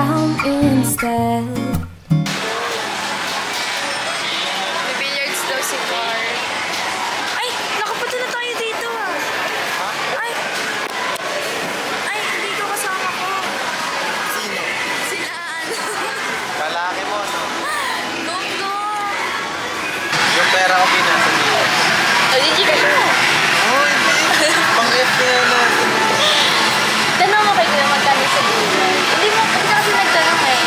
down instead. May billiards daw si Car. Ay! Nakapunta na tayo dito ah! Ay! Ay! Hindi ko kasama ko. Sino? Sila ano? Kalaki mo, no? Go, go! Yung pera ko pinasa niyo. Oh, di ka mo. Oh, hindi. Pang-F na natin. Tanong mo kay Kuya magkano sa billiard. Hindi ka kasi nagtanong eh.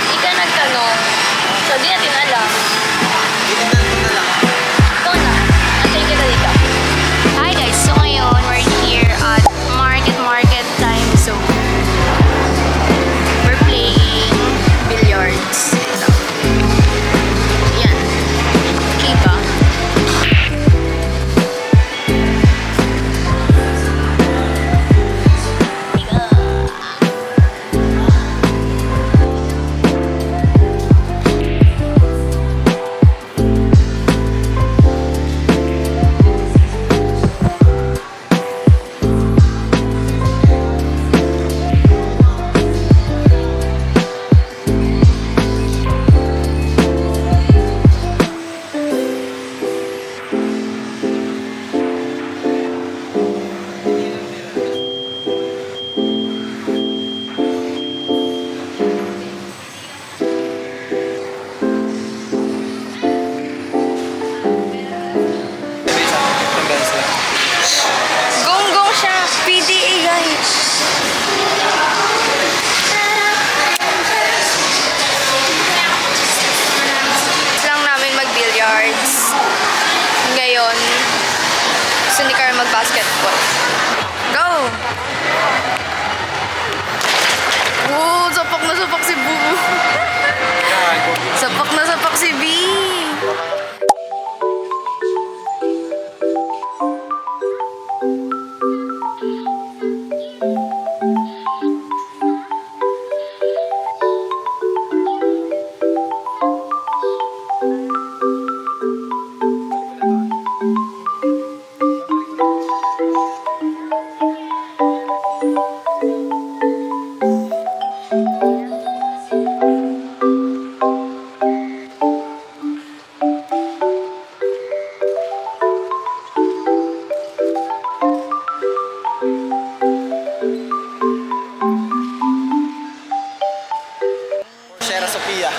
Hindi ka nagtanong. So, di natin alam. Ginignan mo na lang. Ito na. Antay kita dito. Hi guys. So ngayon, we're here at Market Time Zone. We're playing billiards. Ito. Yan. Okay ba? Gong-gong siya. PDA guys. Lang namin mag-billiards. Ngayon, gusto ni Car mag-basketball. Go! Oh, sapak na sapak si Bubu. Sapak na sapak si B. Sierra Sofia.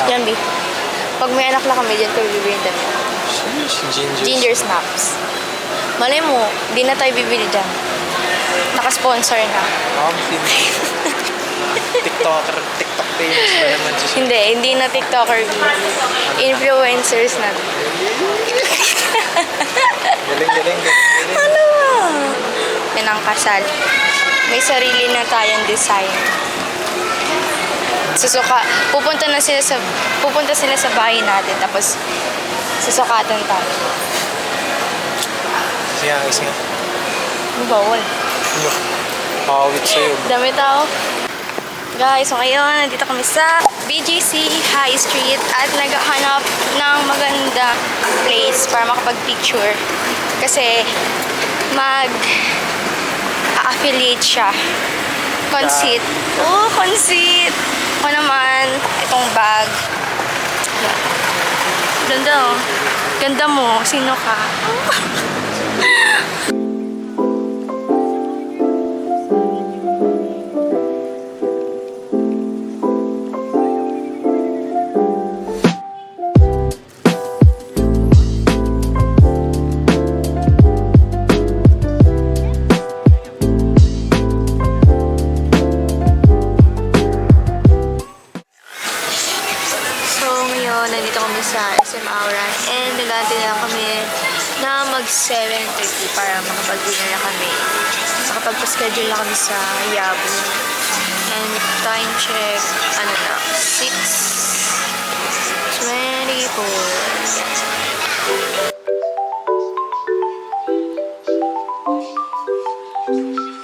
Yan, B. Pag may anak na kami, dyan ko bibili dyan. Ginger snaps. Malay mo, di na tayo bibili dyan. Naka-sponsor na. TikTok famous ba naman siya? Hindi na TikToker. Influencers na. Galing. Ano? Yan ang kasal. May sarili na tayong design. Pupunta sila sa bahay natin, tapos susukatan tayo. Sige. Bawal. Ano? Makawit sa'yo. Dami tao. Guys, so ngayon, nandito kami sa BGC High Street at naghahanap ng maganda place para makapag-picture. Kasi mag-affiliate siya. Conceit. Oh, conceit! Ako naman, itong bag. Ganda oh. Ganda mo. Sino ka? nandito kami sa SM Auran and nagantay lang kami na mag-set 7:30 para makapag-dinner na kami. Makapag-schedule na kami sa Yabu. And time check, ano na, 6:24.